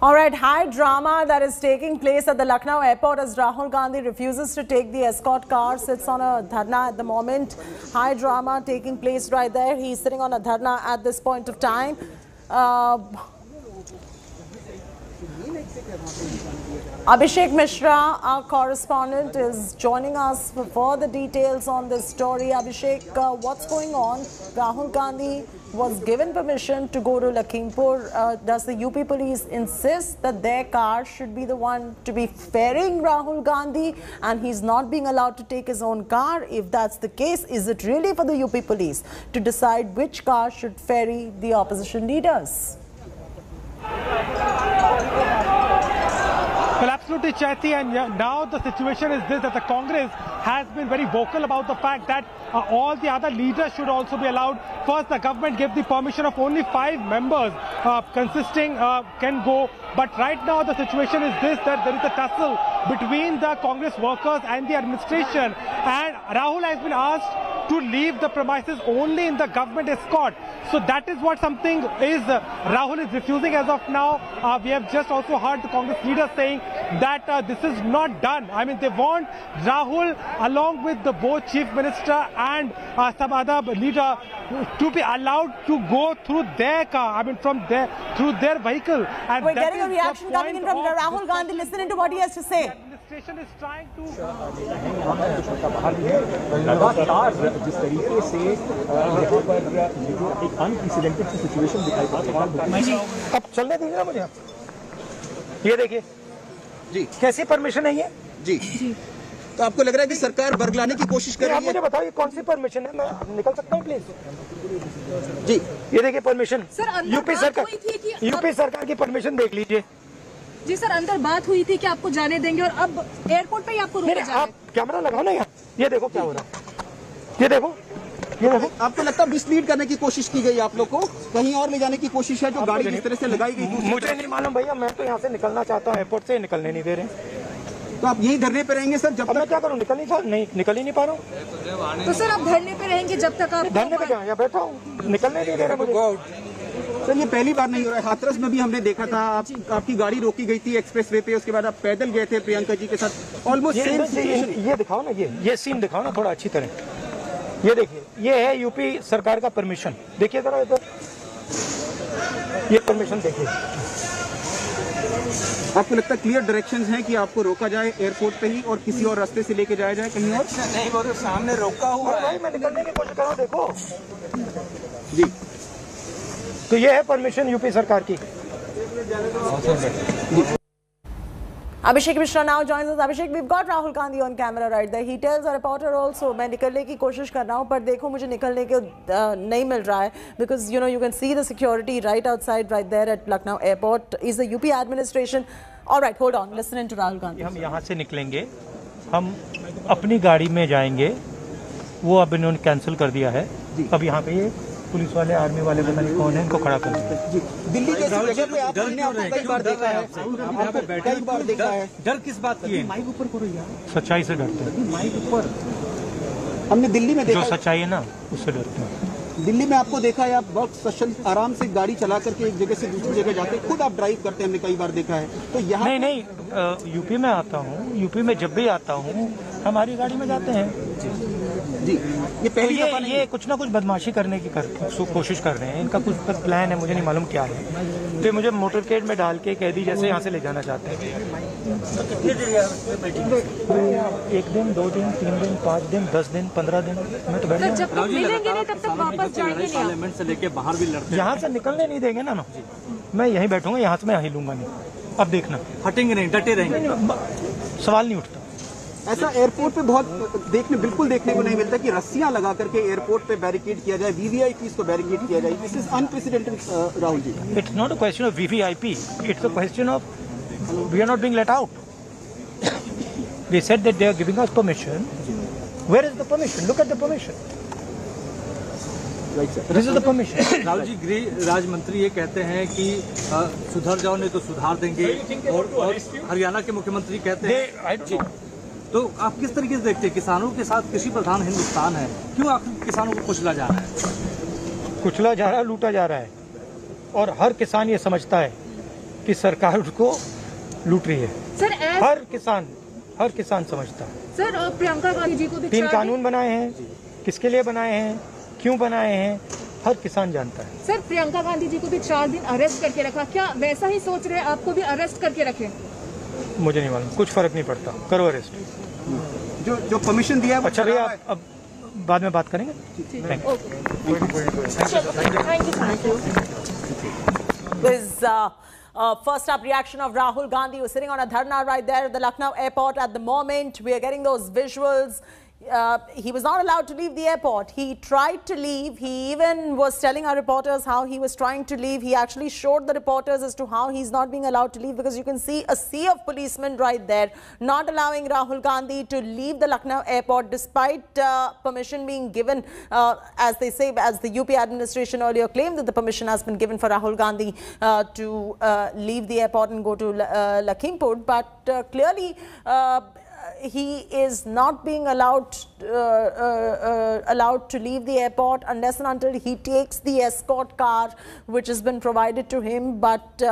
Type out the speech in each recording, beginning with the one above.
All right, high drama that is taking place at the Lucknow airport as Rahul Gandhi refuses to take the escort car, sits on a dharna at the moment. High drama taking place right there. He's sitting on a dharna at this point of time. Abhishek Mishra, our correspondent, is joining us for further details on this story. Abhishek, what's going on? Rahul Gandhi was given permission to go to Lakhimpur. Does the UP police insist that their car should be the one to be ferrying Rahul Gandhi and he's not being allowed to take his own car? If that's the case, is it really for the UP police to decide which car should ferry the opposition leaders? Well, absolutely, Chaiti, and now the situation is this, that the Congress has been very vocal about the fact that all the other leaders should also be allowed. First, the government gave the permission of only 5 members consisting can go. But right now the situation is this, that there is a tussle between the Congress workers and the administration, and Rahul has been asked to leave the premises only in the government escort. So that is what something is Rahul is refusing as of now. We have just also heard the Congress leaders saying that this is not done. I mean, they want Rahul along with the both Chief Minister and some other leader to be allowed to go through their car, I mean through their vehicle. And we're getting a reaction coming in from Rahul Gandhi. Listening to what he has to say. Administration is trying to लगातार जिस तरीके से यहाँ पर एक unprecedented situation दिखाई पड़ती है। अब चलने दीजिए ना मुझे। ये देखिए जी, कैसी परमिशन है ये जी? तो आपको लग रहा है कि सरकार बरगलाने की कोशिश कर रही है? मुझे बताओ ये कौन सी परमिशन है, मैं निकल सकता हूँ प्लीज? जी ये देखिए परमिशन, यूपी सरकार की परमिशन देख लीजिए। जी सर, अंदर बात हुई थी कि आपको जाने देंगे और अब एयरपोर्ट पे ही आपको रोका जा रहा है। आप कैमरा लगाओ ना यहाँ, ये देखो क्या हो रहा है, ये देखो, ये देखो। आपको लगता है मिसलीड करने की कोशिश की गई, आप लोग को कहीं और ले जाने की कोशिश है जो गाड़ी जिस तरह से लगाई गई? मुझे नहीं मालूम भैया, मैं तो यहाँ से निकलना चाहता हूँ, एयरपोर्ट से निकलने नहीं दे रहे। तो आप यही धरने पे रहेंगे सर? जब मैं क्या करूँ, निकल ही नहीं पा रहा हूँ। तो सर आप धरने पे रहेंगे जब तक आप? धरने पे क्या, यहाँ बैठा हूँ, निकलने नहीं दे रहा मुझे। सर ये पहली बार नहीं हो रहा है, हाथरस में भी हमने देखा था, आपकी गाड़ी रोकी गई थी एक्सप्रेस वे पे, उसके बाद आप पैदल गए थे प्रियंका जी के साथ, ऑलमोस्ट सेम सिचुएशन। ये दिखाओ ना, ये सीन दिखाओ ना थोड़ा अच्छी तरह। ये देखिए, ये है यूपी सरकार का परमिशन, देखिए जरा इधर, ये परमिशन देखिए। आपको लगता है क्लियर डायरेक्शंस हैं कि आपको रोका जाए एयरपोर्ट पे ही और किसी और रास्ते से लेके जाया जाए कहीं और? नहीं, वो तो सामने रोका हुआ है भाई, मैं निकलने की कोशिश कर रहा हूँ, देखो जी। तो ये है परमिशन यूपी सरकार की। Abhishek Mishra now joins us. Abhishek, we've got Rahul Gandhi on camera right there. He tells a reporter also, मैं निकलने की कोशिश कर रहा हूँ पर देखो मुझे निकलने के नहीं मिल रहा है, because you know you can see the security right outside right there at Lucknow airport. Is the UP administration? All right, hold on. Listen to Rahul Gandhi. हम यहाँ से निकलेंगे, हम अपनी गाड़ी में जाएंगे, वो अब इन्होंने कैंसिल कर दिया है। अब यहाँ पे ये पुलिस वाले, आर्मी वाले, पता नहीं कौन है, इनको खड़ा कर दिया। दिल्ली जैसी जगह पे आपने कई बार देखा है, कई बार देखा है। डर किस बात की है? माइक ऊपर करो यार। सच्चाई से डरते हैं। माइक ऊपर हमने दिल्ली में देखा, जो सच्चाई है ना उससे डरते हैं। दिल्ली में आपको देखा है, आप बहुत सशल आराम से गाड़ी चला करके एक जगह से दूसरी जगह जाते हैं, खुद आप ड्राइव करते हैं, हमने कई बार देखा है। तो यहाँ नहीं, यूपी में आता हूँ, यूपी में जब भी आता हूँ हमारी गाड़ी में जाते हैं जी। ये पहली दफा नहीं, ये कुछ ना कुछ बदमाशी करने की कोशिश कर रहे हैं, इनका कुछ प्लान है, मुझे नहीं मालूम क्या है। तो मुझे मोटरकेड में डाल के कैदी जैसे यहाँ से ले जाना चाहते हैं। 1 दिन, 2 दिन, 3 दिन, 5 दिन, 10 दिन, 15 दिन, मैं तो बैठ जब तक मिलेंगे नहीं तब तक वापस जाएंगे नहीं। पार्लियामेंट से लेके बाहर भी लड़ते, यहाँ से निकलने नहीं देंगे ना, मैं यहीं बैठूंगा, यहाँ से मैं यहीं लूंगा नहीं। अब देखना, हटेंगे नहीं, डटे रहेंगे, सवाल नहीं उठता। ऐसा एयरपोर्ट पे बहुत बिल्कुल देखने को नहीं मिलता कि रस्सियां लगा करके एयरपोर्ट पे बैरिकेड किया जाए, वीवीआईपी को बैरिकेड किया जाए। This is unprecedented Rahul ji. It's not a question of VVIP, it's a question of we are not being let out. They said that they are giving us permission, where is the permission? Look at the permission, this is the permission. Rahul ji, गृह राज्य मंत्री ये कहते हैं कि सुधर जाओ नहीं तो सुधार देंगे, और हरियाणा के मुख्यमंत्री कहते हैं। तो आप किस तरीके से देखते हैं, किसानों के साथ कृषि प्रधान हिंदुस्तान है, क्यों आखिर किसानों को कुचला जा रहा है? कुचला जा रहा है, लूटा जा रहा है, और हर किसान ये समझता है कि सरकार उसको लूट रही है। सर हर किसान समझता है। सर प्रियंका गांधी जी को भी 3 कानून बनाए हैं, किसके लिए बनाए हैं, क्यों बनाए हैं, हर किसान जानता है। सर प्रियंका गांधी जी को भी 4 दिन अरेस्ट करके रखा, क्या वैसा ही सोच रहे हैं आपको भी अरेस्ट करके रखें? मुझे नहीं मालूम, कुछ फर्क नहीं पड़ता, करो अरेस्ट। जो परमिशन दिया है। अच्छा भैया, अब बाद में बात करेंगे। First up reaction of Rahul Gandhi, who's sitting on a dharna right there at the Lucknow airport at the moment. We are getting those visuals. He was not allowed to leave the airport. He tried to leave. He even was telling our reporters how he was trying to leave. He actually showed the reporters as to how he's not being allowed to leave, because you can see a sea of policemen right there not allowing Rahul Gandhi to leave the Lucknow airport despite permission being given, as they say, as the UP administration earlier claimed that the permission has been given for Rahul Gandhi to leave the airport and go to Lakhimpur. But clearly he is not being allowed to leave the airport unless and until he takes the escort car which has been provided to him. But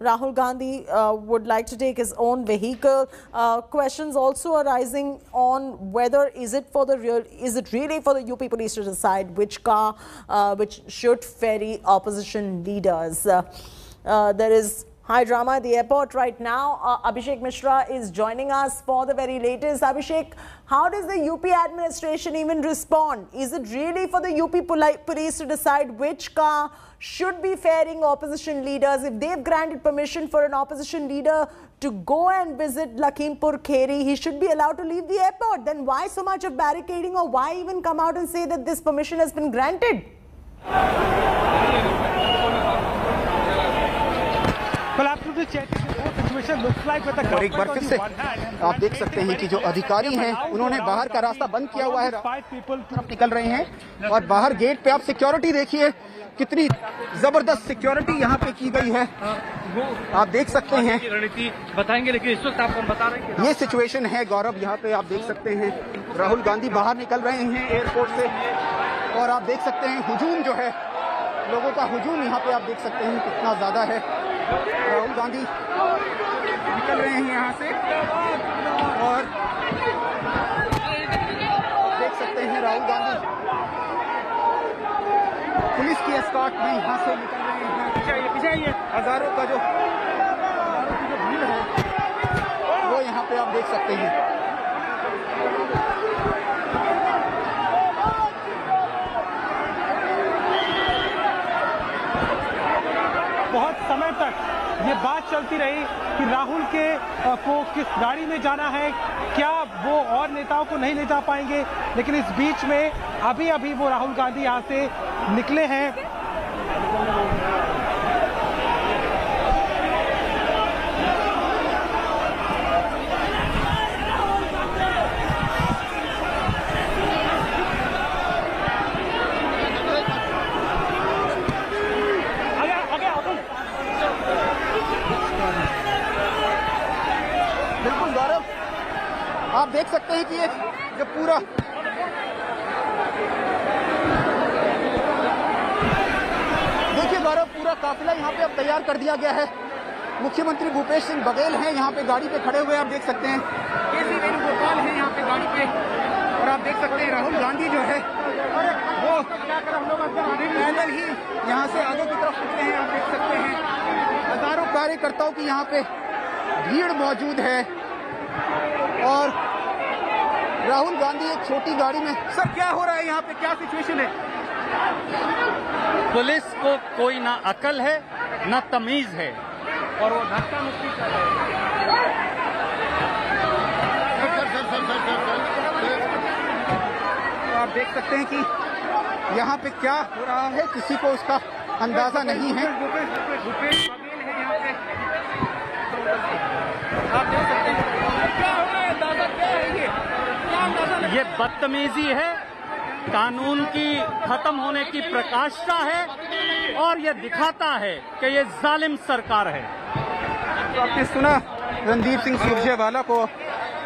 Rahul Gandhi would like to take his own vehicle. Questions also arising on whether is it really for the UP police to decide which car which should ferry opposition leaders. There is high drama at the airport right now. Abhishek Mishra is joining us for the very latest. Abhishek, how does the UP administration even respond? Is it really for the UP police to decide which car should be ferrying opposition leaders? If they've granted permission for an opposition leader to go and visit Lakhimpur Kheri, he should be allowed to leave the airport. Then why so much of barricading, or why even come out and say that this permission has been granted? और एक बार फिर से आप देख सकते हैं कि जो अधिकारी हैं उन्होंने बाहर का रास्ता बंद किया हुआ है, तरफ निकल रहे हैं। और बाहर गेट पे आप सिक्योरिटी देखिए, कितनी जबरदस्त सिक्योरिटी यहाँ पे की गई है, आप देख सकते हैं। बताएंगे, लेकिन इस वक्त आपको बता रहे हैं ये सिचुएशन है गौरव, यहाँ पे आप देख सकते हैं राहुल गांधी बाहर निकल रहे हैं एयरपोर्ट से। और आप देख सकते हैं हुजूम जो है, लोगों का हुजूम यहाँ पे आप देख सकते हैं कितना ज्यादा है। राहुल गांधी निकल रहे हैं यहाँ से और देख सकते हैं राहुल गांधी पुलिस की एस्कॉर्ट में यहाँ से निकल रहे हैं। पीछे आइए। हजारों की जो भीड़ है वो यहाँ पे आप देख सकते हैं। बहुत समय तक ये बात चलती रही कि राहुल को किस गाड़ी में जाना है, क्या वो और नेताओं को नहीं ले जा पाएंगे। लेकिन इस बीच में अभी वो राहुल गांधी यहाँ से निकले हैं। बिल्कुल गौरव, आप देख सकते हैं कि ये जो पूरा देखिए गौरव, पूरा काफिला यहाँ पे अब तैयार कर दिया गया है। मुख्यमंत्री भूपेश सिंह बघेल हैं यहाँ पे गाड़ी पे खड़े हुए, आप देख सकते हैं। केसी वेणुगोपाल हैं यहाँ पे गाड़ी पे, और आप देख सकते हैं राहुल गांधी जो है वो पैदल ही यहाँ से आगे की तरफ निकले हैं। आप देख सकते हैं हजारों कार्यकर्ताओं की यहाँ पे भीड़ मौजूद है। और राहुल गांधी एक छोटी गाड़ी में। सर क्या हो रहा है यहाँ पे, क्या सिचुएशन है? पुलिस को कोई ना अकल है ना तमीज है और वो धक्का मुक्की कर रहे हैं। आप देख सकते हैं कि यहाँ पे क्या हो रहा है, किसी को उसका अंदाजा नहीं है। भूपेश बघेल है यहाँ पे, आप देख सकते हैं क्या हो रहा है, अंदाजा क्या है, ये क्या अंदाजा? ये बदतमीजी है, कानून की खत्म होने की प्रकाशता है और ये दिखाता है कि ये जालिम सरकार है। तो आपने सुना रणदीप सिंह सुरजेवाला को,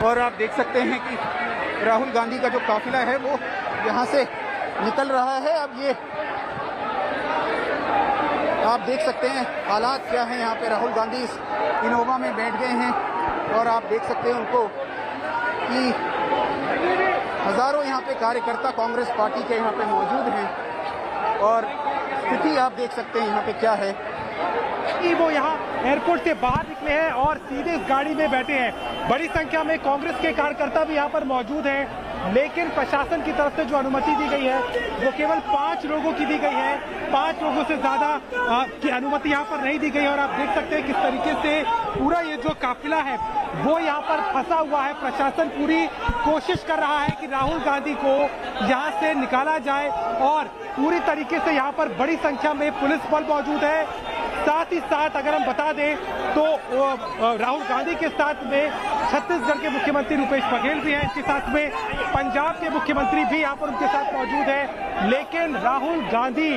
और आप देख सकते हैं कि राहुल गांधी का जो काफिला है वो यहाँ से निकल रहा है। अब ये आप देख सकते हैं हालात क्या हैं यहाँ पे। राहुल गांधी इस इनोवा में बैठ गए हैं और आप देख सकते हैं उनको कि हजारों यहाँ पे कार्यकर्ता कांग्रेस पार्टी के यहाँ पे मौजूद हैं और स्थिति आप देख सकते हैं यहाँ पे क्या है कि वो यहाँ एयरपोर्ट से बाहर निकले हैं और सीधे इस गाड़ी में बैठे हैं। बड़ी संख्या में कांग्रेस के कार्यकर्ता भी यहाँ पर मौजूद हैं, लेकिन प्रशासन की तरफ से जो अनुमति दी गई है वो केवल 5 लोगों की दी गई है। 5 लोगों से ज्यादा की अनुमति यहाँ पर नहीं दी गई। और आप देख सकते हैं किस तरीके से पूरा ये जो काफिला है वो यहाँ पर फंसा हुआ है। प्रशासन पूरी कोशिश कर रहा है कि राहुल गांधी को यहाँ से निकाला जाए और पूरी तरीके से यहाँ पर बड़ी संख्या में पुलिस बल मौजूद है। साथ ही साथ अगर हम बता दें तो राहुल गांधी के साथ में छत्तीसगढ़ के मुख्यमंत्री भूपेश बघेल भी हैं, इसके साथ में पंजाब के मुख्यमंत्री भी यहाँ पर उनके साथ मौजूद है। लेकिन राहुल गांधी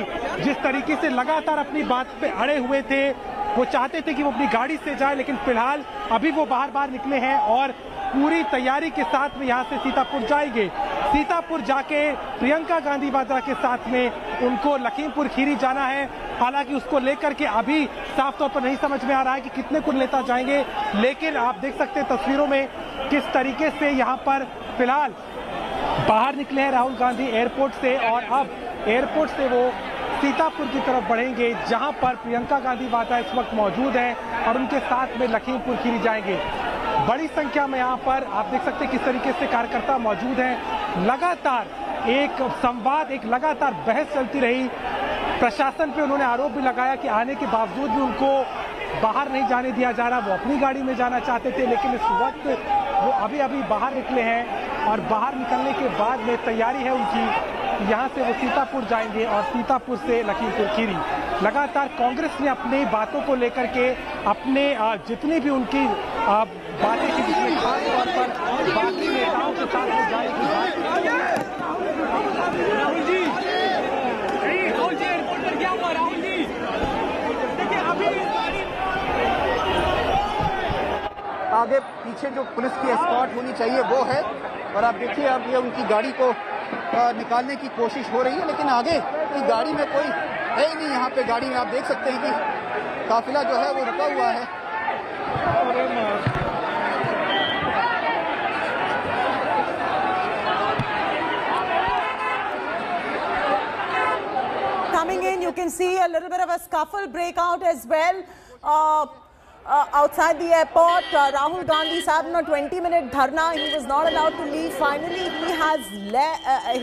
जिस तरीके से लगातार अपनी बात पे अड़े हुए थे, वो चाहते थे कि वो अपनी गाड़ी से जाए, लेकिन फिलहाल अभी वो बाहर निकले हैं और पूरी तैयारी के साथ में यहाँ से सीतापुर जाएंगे। सीतापुर जाके प्रियंका गांधी वाड्रा के साथ में उनको लखीमपुर खीरी जाना है। हालांकि उसको लेकर के अभी साफ तौर पर नहीं समझ में आ रहा है कि कितने कुल नेता जाएंगे, लेकिन आप देख सकते हैं तस्वीरों में किस तरीके से यहाँ पर फिलहाल बाहर निकले हैं राहुल गांधी एयरपोर्ट से और अब एयरपोर्ट से वो सीतापुर की तरफ बढ़ेंगे, जहां पर प्रियंका गांधी वाड्रा इस वक्त मौजूद हैं और उनके साथ में लखीमपुर खीरी जाएंगे। बड़ी संख्या में यहाँ पर आप देख सकते हैं किस तरीके से कार्यकर्ता मौजूद हैं। लगातार एक संवाद, एक लगातार बहस चलती रही। प्रशासन पे उन्होंने आरोप भी लगाया कि आने के बावजूद भी उनको बाहर नहीं जाने दिया जा रहा। वो अपनी गाड़ी में जाना चाहते थे, लेकिन इस वक्त वो अभी बाहर निकले हैं और बाहर निकलने के बाद में तैयारी है उनकी, यहाँ से वो सीतापुर जाएंगे और सीतापुर से लखीमपुर खीरी। लगातार कांग्रेस ने अपनी बातों को लेकर के अपने जितनी भी उनकी बातें थी, जिसमें खास तौर पर बाकी नेताओं के साथ में जाने की बात। राहुल जी एयरपोर्ट पर क्या हुआ? राहुल जी देखिए अभी आगे पीछे जो पुलिस की एस्कॉर्ट होनी चाहिए वो है और आप देखिए अब ये उनकी गाड़ी को निकालने की कोशिश हो रही है, लेकिन आगे की गाड़ी में कोई है ही नहीं। यहाँ पे गाड़ी में आप देख सकते हैं कि काफिला जो है वो रुका हुआ है। Coming in, you can see a little bit of a scuffle break out as well. Outside the airport, Rahul Gandhi sat on a 20-minute dharna. He was not allowed to leave. Finally, he has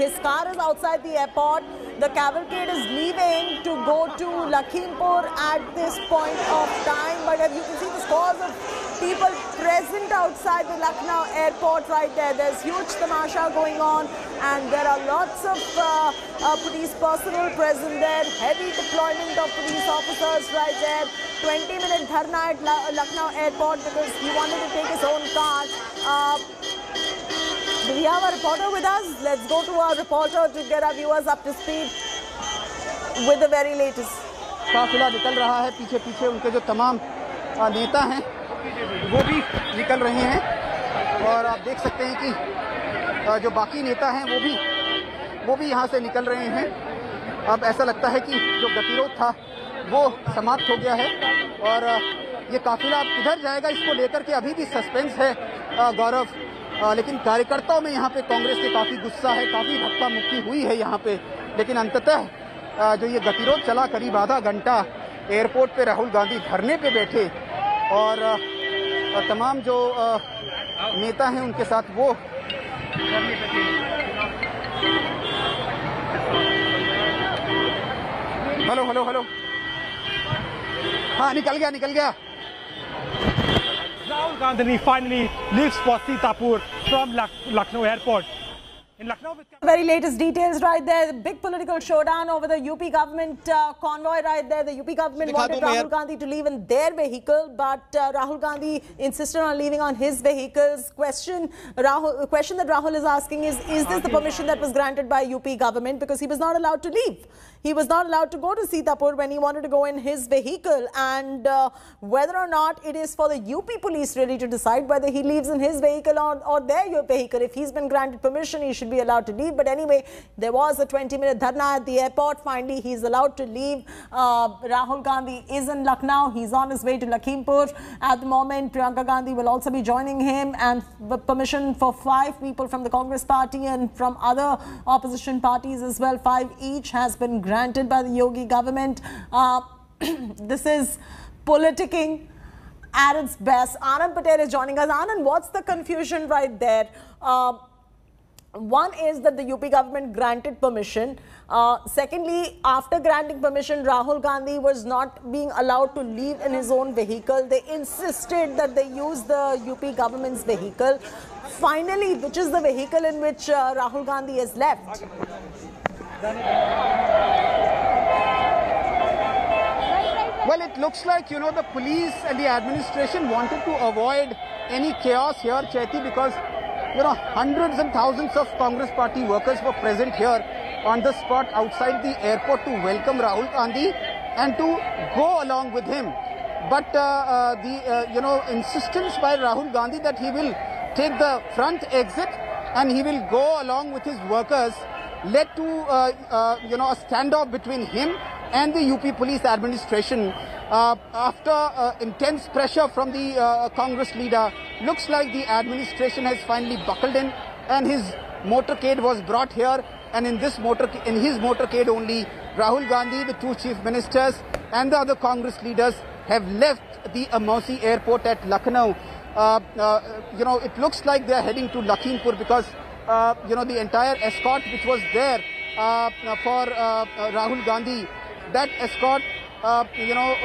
his car is outside the airport. The cavalcade is leaving to go to Lakhimpur at this point of time. But as you can see, the scores of people present outside the Lucknow airport right there. There's huge tamasha going on, and there are lots of police personnel present there. Heavy deployment of police officers right there. 20-minute dharna at Lucknow airport because he wanted to take his own car. Do we have a reporter with us? Let's go to our reporter to get our viewers up to speed with the very latest. काफिला निकल रहा है, पीछे पीछे उनके जो तमाम नेता हैं वो भी निकल रहे हैं और आप देख सकते हैं कि जो बाकी नेता हैं वो भी यहाँ से निकल रहे हैं। अब ऐसा लगता है कि जो गतिरोध था वो समाप्त हो गया है और ये काफिला अब किधर जाएगा इसको लेकर के अभी भी सस्पेंस है गौरव। लेकिन कार्यकर्ताओं में यहाँ पे कांग्रेस के काफ़ी गुस्सा है, काफ़ी धक्का मुक्की हुई है यहाँ पे, लेकिन अंततः जो ये गतिरोध चला करीब आधा घंटा एयरपोर्ट पे राहुल गांधी धरने पे बैठे और तमाम जो नेता हैं उनके साथ वो हेलो हेलो हेलो हाँ निकल गया Rahul Gandhi finally leaves for Sitapur from Lucknow airport. In Lucknow, very latest details right there. The big political showdown over the UP government convoy right there. The UP government wanted Rahul Gandhi to leave in their vehicle, but Rahul Gandhi insisted on leaving on his vehicles. Question that Rahul is asking is this the permission that was granted by UP government? Because he was not allowed to leave. he was not allowed to go to Sitapur when he wanted to go in his vehicle, and whether or not it is for the UP police really to decide whether he leaves in his vehicle or their vehicle. If he's been granted permission, he should be allowed to leave. But anyway, there was a 20-minute dharna at the airport. Finally, he's allowed to leave. Rahul Gandhi is in Lucknow. He's on his way to Lakhimpur at the moment. Priyanka Gandhi will also be joining him, and with permission for 5 people from the Congress party and from other opposition parties as well. 5 each has been granted by the Yogi government. This is politicking at its best. Anand Patel is joining us. Anand, what's the confusion right there? One is that the UP government granted permission. Secondly, after granting permission, Rahul Gandhi was not being allowed to leave in his own vehicle. They insisted that they use the UP government's vehicle. Finally, which is the vehicle in which Rahul Gandhi is left? Well, it looks like, you know, the police and the administration wanted to avoid any chaos here, Chaiti, because, you know, hundreds and thousands of Congress party workers were present here on the spot outside the airport to welcome Rahul Gandhi and to go along with him. But you know, insistence by Rahul Gandhi that he will take the front exit and he will go along with his workers led to, you know, a standoff between him and the UP police administration. After intense pressure from the Congress leader, looks like the administration has finally buckled in, and his motorcade was brought here. And in his motorcade only, Rahul Gandhi, the 2 chief ministers, and the other Congress leaders have left the Amausi airport at Lucknow. You know, it looks like they are heading to Lakhimpur because you know, the entire escort which was there for Rahul Gandhi, that escort you know,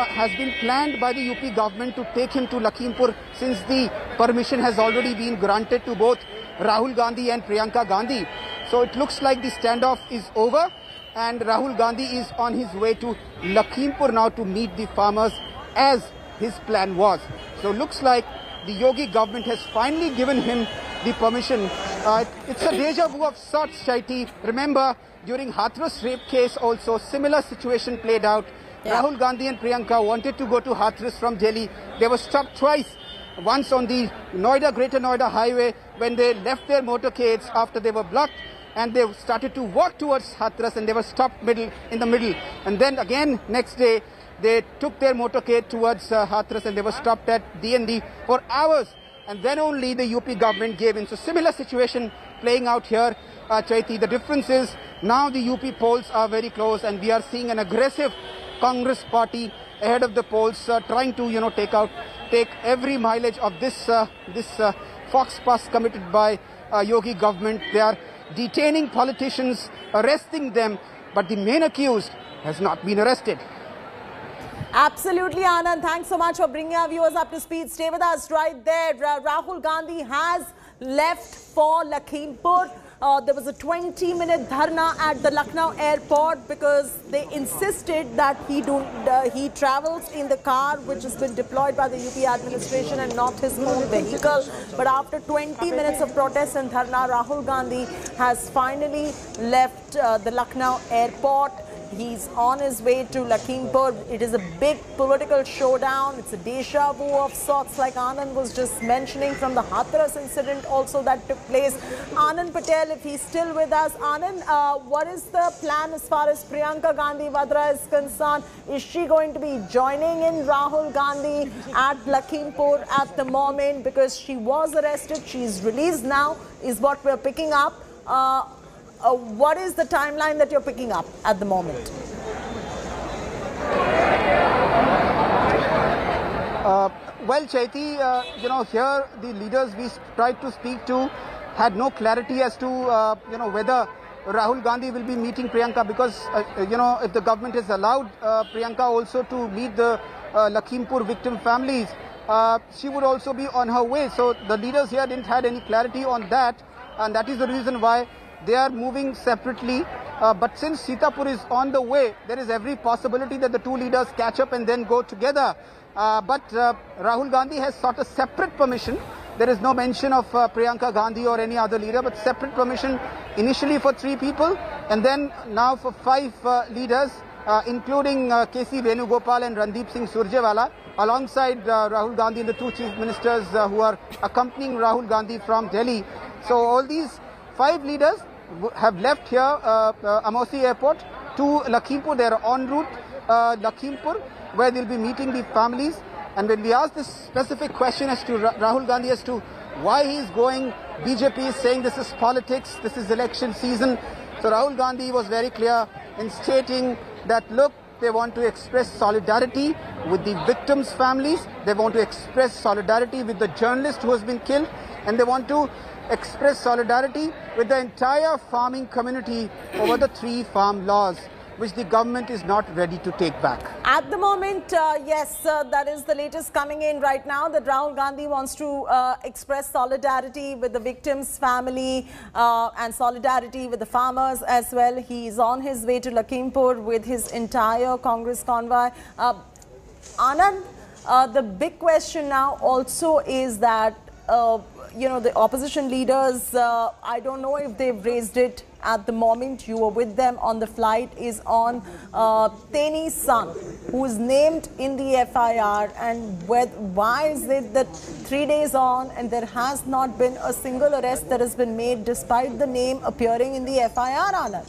has been planned by the UP government to take him to Lakhimpur, since the permission has already been granted to both Rahul Gandhi and Priyanka Gandhi. So it looks like the standoff is over, and Rahul Gandhi is on his way to Lakhimpur now to meet the farmers as his plan was. So looks like the Yogi government has finally given him the permission. It's a deja vu of sorts, Chaiti. Remember, during Hathras rape case also, similar situation played out. Yeah. Rahul Gandhi and Priyanka wanted to go to Hathras from Delhi. They were stopped twice. Once on the Greater Noida highway when they left their motorcades after they were blocked, and they started to walk towards Hathras and they were stopped in the middle. And then again next day they took their motorcade towards Hathras and they were stopped at DND for hours. And then only the UP government gave in. So similar situation playing out here, Chaiti. The difference is now the UP polls are very close, and we are seeing an aggressive Congress party ahead of the polls, trying to, you know, take every mileage of this fox pass committed by Yogi government. They are detaining politicians, arresting them, but the main accused has not been arrested. Absolutely, Anand. Thanks so much for bringing our viewers up to speed. Stay with us right there. Rahul Gandhi has left for Lakhimpur. There was a 20-minute dharna at the Lucknow airport because they insisted that he travels in the car which has been deployed by the UP administration and not his own vehicle. But after 20 minutes of protest and dharna, Rahul Gandhi has finally left the Lucknow airport. He's on his way to Lakhimpur. It is a big political showdown. It's a deja vu of sorts, like Anand was just mentioning, from the Hathras incident also that took place. Anand Patel, if he's still with us. Anand, what is the plan as far as Priyanka Gandhi Vadra is concerned? Is she going to be joining in Rahul Gandhi at Lakhimpur at the moment? Because she was arrested. She's released now, is what we're picking up. What is the timeline that you're picking up at the moment? Well, Chaiti, you know, here the leaders we tried to speak to had no clarity as to, you know, whether Rahul Gandhi will be meeting Priyanka, because, you know, if the government has allowed Priyanka also to meet the Lakhimpur victim families, she would also be on her way. So the leaders here didn't have any clarity on that, and that is the reason why they are moving separately. But since Sitapur is on the way, there is every possibility that the two leaders catch up and then go together. But Rahul Gandhi has sought a separate permission. There is no mention of Priyanka Gandhi or any other leader, but separate permission initially for 3 people, And then now for 5 leaders, including K.C. Venugopal and Randeep Singh Surjewala, alongside Rahul Gandhi and the 2 chief ministers who are accompanying Rahul Gandhi from Delhi. So all these 5 leaders have left here Amosi Airport to Lakhimpur. They are en route Lakhimpur, where they'll be meeting the families. And when we ask this specific question as to Rahul Gandhi as to why he is going, BJP is saying this is politics, this is election season. So Rahul Gandhi was very clear in stating that, look, they want to express solidarity with the victims' families. They want to express solidarity with the journalist who has been killed. And they want to express solidarity with the entire farming community over the 3 farm laws, which the government is not ready to take back. At the moment, yes, that is the latest coming in right now, that Rahul Gandhi wants to express solidarity with the victims' family and solidarity with the farmers as well. He is on his way to Lakhimpur with his entire Congress convoy. Anand, the big question now also is that, you know, the opposition leaders, I don't know if they've raised it at the moment. You were with them on the flight, is on Teni's son, who is named in the FIR. And why is it that 3 days on and there has not been a single arrest that has been made despite the name appearing in the FIR, Anand?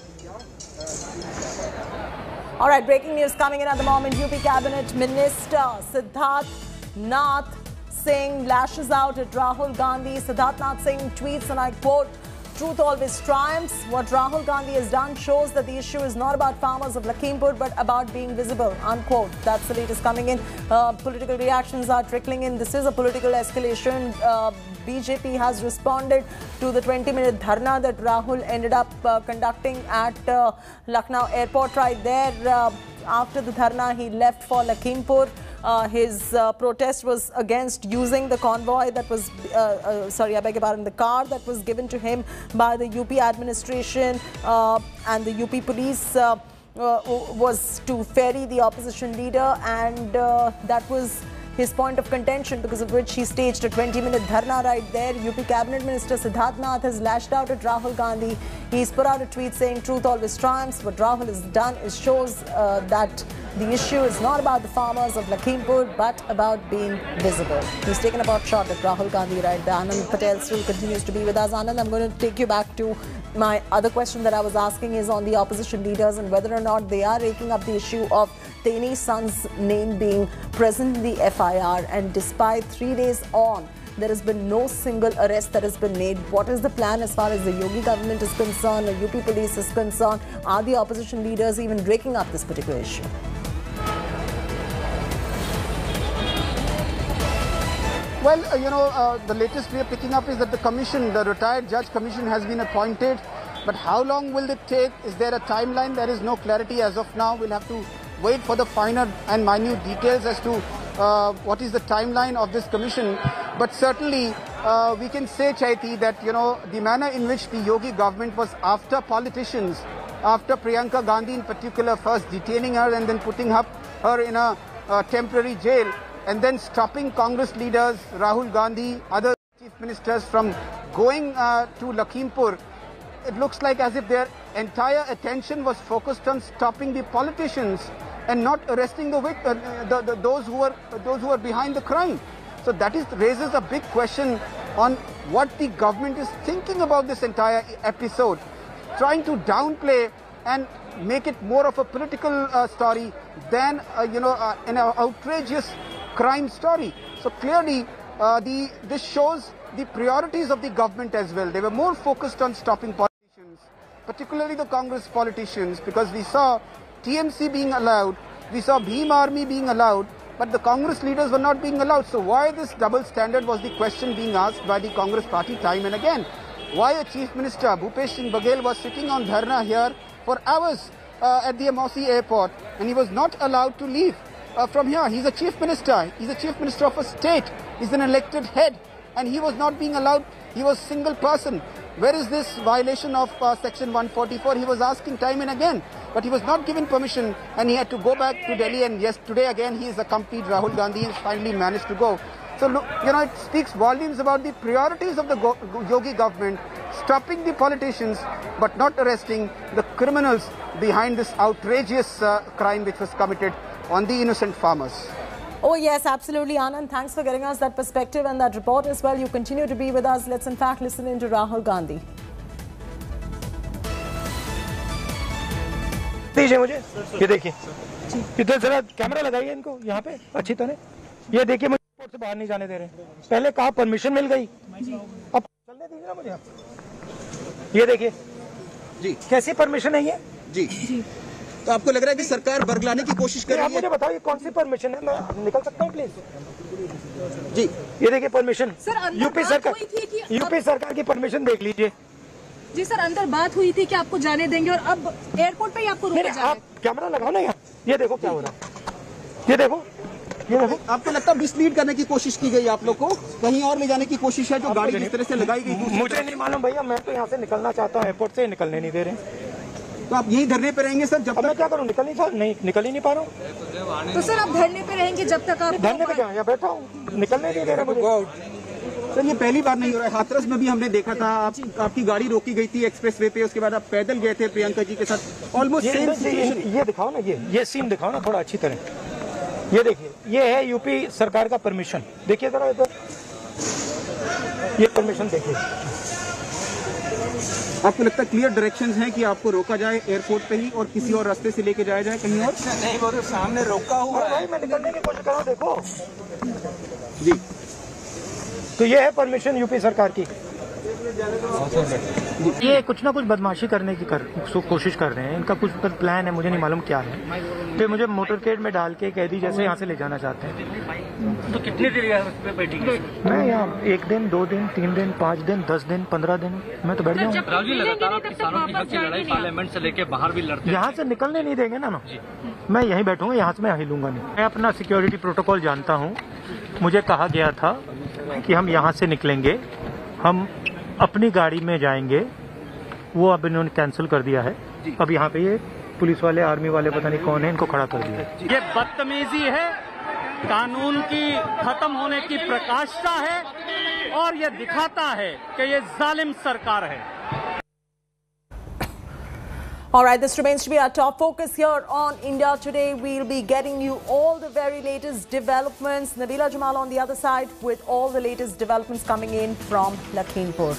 All right, breaking news coming in at the moment. UP Cabinet Minister Siddharth Nath Singh lashes out at Rahul Gandhi. Siddharth Nath Singh tweets, and I quote, "Truth always triumphs. What Rahul Gandhi has done shows that the issue is not about farmers of Lakhimpur, but about being visible," unquote. That's the latest coming in. Political reactions are trickling in. This is a political escalation. BJP has responded to the 20-minute dharna that Rahul ended up conducting at Lucknow airport right there. After the dharna, he left for Lakhimpur. His protest was against using the convoy that was, the car that was given to him by the UP administration and the UP police was to ferry the opposition leader, and that was his point of contention, because of which he staged a 20-minute dharna right there. UP Cabinet Minister Siddharth Nath has lashed out at Rahul Gandhi. He's put out a tweet saying, "Truth always triumphs. What Rahul has done shows that the issue is not about the farmers of Lakhimpur, but about being visible." He's taken a pot shot at Rahul Gandhi right there. Anand Patel still continues to be with us. Anand, I'm going to take you back to my other question that I was asking is on the opposition leaders and whether or not they are raking up the issue of Teni's son's name being present in the FIR. And despite 3 days on, there has been no single arrest that has been made. What is the plan as far as the Yogi government is concerned, or UP police is concerned? Are the opposition leaders even raking up this particular issue? Well, the latest we are picking up is that the commission, the retired judge commission, has been appointed. But how long will it take? Is there a timeline? There is no clarity as of now. We'll have to wait for the finer and minute details as to what is the timeline of this commission. But certainly, we can say, Chaiti, that, the manner in which the Yogi government was after politicians, after Priyanka Gandhi in particular, first detaining her and then putting her in a temporary jail, and then stopping Congress leaders, Rahul Gandhi, other chief ministers from going to Lakhimpur. It looks like as if their entire attention was focused on stopping the politicians and not arresting those who are behind the crime. So that raises a big question on what the government is thinking about this entire episode, trying to downplay and make it more of a political story than an outrageous crime story. So clearly, this shows the priorities of the government as well. They were more focused on stopping politicians, particularly the Congress politicians, because we saw TMC being allowed, we saw Bhim Army being allowed, but the Congress leaders were not being allowed. So why this double standard was the question being asked by the Congress party time and again. Why a chief minister, Bhupesh Singh Baghel, was sitting on dharna here for hours at the Amosi airport, and he was not allowed to leave from here. He's a chief minister. He's a chief minister of a state. He's an elected head, and he was not being allowed. He was single person. Where is this violation of section 144? He was asking time and again, but he was not given permission, and he had to go back to Delhi. And yes, today again he is accompanied Rahul Gandhi and finally managed to go. So look, it speaks volumes about the priorities of the Yogi government stopping the politicians but not arresting the criminals behind this outrageous crime which was committed on the innocent farmers. Oh yes, absolutely, Anand. Thanks for getting us that perspective and that report as well. You continue to be with us. Let's in fact listen in to Rahul Gandhi. दीजिए मुझे, ये देखिए, इधर जरा camera लगाइए इनको यहाँ पे अच्छी तरह। ये देखिए मुझे एयरपोर्ट से बाहर नहीं जाने दे रहे। पहले कहा परमिशन मिल गई, अब चलने दीजिए ना मुझे आप। ये देखिए जी, कैसी परमिशन है ये जी। तो आपको लग रहा है कि सरकार बरगलाने की कोशिश कर रही है? आप मुझे बताओ ये कौन सी परमिशन है, मैं निकल सकता हूँ प्लीज? जी, ये देखिए परमिशन, यूपी सरकार की परमिशन देख लीजिए। जी सर, अंदर बात हुई थी कि आपको जाने देंगे और अब एयरपोर्ट पे ही आपको रोका जा रहा है। आप कैमरा लगाओ ना यहाँ, ये देखो क्या हो रहा है, ये देखो, ये देखो। आपको लगता है मिसलीड करने की कोशिश की गई, आप लोग को कहीं और ले जाने की कोशिश है जो गाड़ी जिस तरह से लगाई गई? मुझे नहीं मालूम भैया, मैं तो यहाँ से निकलना चाहता हूँ, एयरपोर्ट से निकलने नहीं दे रहे। तो आप यही धरने पे रहेंगे सर? जब मैं क्या करूँ, निकल ही नहीं पा रहा हूँ। तो सर आप धरने पे रहेंगे जब तक आप? धरने पे क्या, यहाँ बैठा हूँ, निकलने नहीं दे रहा मुझे। सर ये पहली बार नहीं हो रहा है, हाथरस में भी हमने देखा था, आपकी गाड़ी रोकी गई थी एक्सप्रेस वे पे, उसके बाद आप पैदल गए थे प्रियंका जी के साथ, ऑलमोस्ट सेम सिचुएशन। ये दिखाओ ना, ये सीन दिखाओ ना थोड़ा अच्छी तरह। ये देखिए, ये है यूपी सरकार का परमिशन, देखिए जरा इधर, ये परमिशन देखिए। आपको लगता है क्लियर डायरेक्शंस हैं कि आपको रोका जाए एयरपोर्ट पे ही और किसी और रास्ते से लेके जाया जाए कहीं और? नहीं, वो तो सामने रोका हुआ है, भाई मैं निकलने की कोशिश कर रहा हूँ, देखो जी। तो ये है परमिशन यूपी सरकार की। ये कुछ ना कुछ बदमाशी करने की कोशिश कर रहे हैं, इनका कुछ प्लान है, मुझे नहीं मालूम क्या है। तो मुझे मोटरकेड में डाल के कैदी जैसे यहाँ से ले जाना चाहते हैं। तो कितनी देर बैठेंगे? मैं यहाँ 1 दिन, 2 दिन, 3 दिन, 5 दिन, 10 दिन, 15 दिन मैं तो बैठ जाऊँ। राहुल जी, लगातार आप किसानों की हक की लड़ाई पार्लियामेंट से लेके बाहर भी लड़ते हैं। यहाँ से निकलने नहीं देंगे ना, मैं यहीं बैठूंगा, यहाँ से मैं हिलूंगा नहीं। मैं अपना सिक्योरिटी प्रोटोकॉल जानता हूँ, मुझे कहा गया था कि हम यहाँ से निकलेंगे, हम अपनी गाड़ी में जाएंगे, वो अब इन्होंने कैंसिल कर दिया है। अब यहाँ पे ये पुलिस वाले, आर्मी वाले, पता नहीं कौन है, इनको खड़ा कर दिया। ये बदतमीजी है, कानून की खत्म होने की प्रकाशता है और ये दिखाता है कि ये जालिम सरकार है। All right, this remains to be our top focus here on India Today. We'll be getting you all the very latest developments. Nabila Jamal on the other side with all the latest developments coming in from Lakhimpur.